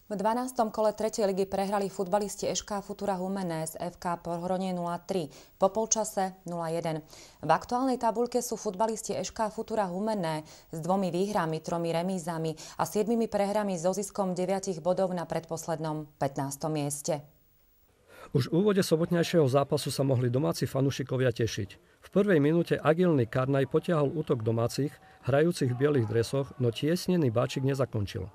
V 12. kole 3. ligy prehrali futbalisti ŠK Futura Humenné z FK Pohronie 0-3, po polčase 0-1. V aktuálnej tabuľke sú futbalisti ŠK Futura Humenné s 2 výhrami, 3 remízami a 7 prehrami so ziskom 9 bodov na predposlednom 15. mieste. Už v úvode sobotnejšieho zápasu sa mohli domáci fanúšikovia tešiť. V prvej minúte agilný Karnaj potiahol útok domácich, hrajúcich v bielých dresoch, no tiesnený Báčik nezakončil.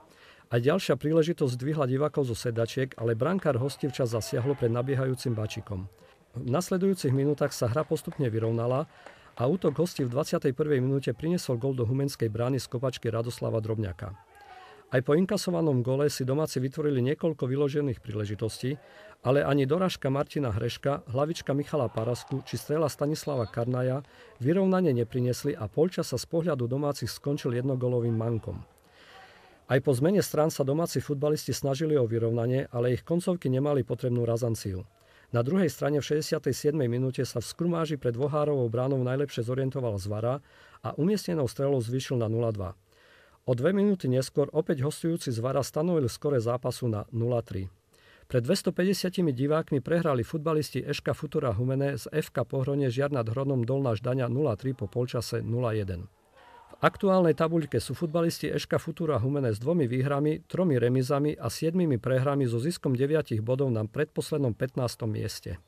Aj ďalšia príležitosť zdvihla divákov zo sedačiek, ale brankár hostí včas zasiahlo pred nabiehajúcim Báčikom. V nasledujúcich minútach sa hra postupne vyrovnala a útok hostí v 21. minúte priniesol gól do humenskej brány z kopačky Radoslava Drobňaka. Aj po inkasovanom gole si domáci vytvorili niekoľko vyložených príležitostí, ale ani dorážka Martina Hreška, hlavička Michala Parasku či strela Stanislava Karnaja vyrovnanie nepriniesli a polčas sa z pohľadu domácich skončil jednogólovým mankom. Aj po zmene strán sa domáci futbalisti snažili o vyrovnanie, ale ich koncovky nemali potrebnú razanciu. Na druhej strane v 67. minúte sa v skrumáži pred dvohárovou bránou najlepšie zorientoval Zvara a umiestnenou strelou zvýšil na 0-2. O 2 minúty neskôr opäť hostujúci Zvara stanovil skore zápasu na 0-3. Pred 250 divákmi prehrali futbalisti ŠK Futura Humenné z FK Pohronie Žiar nad Hronom Dolná Ždaňa 0-3 po polčase 0-1. V aktuálnej tabuľke sú futbalisti ŠK Futura Humenné s 2 výhrami, 3 remizami a 7 prehrami so ziskom 9 bodov na predposlednom 15. mieste.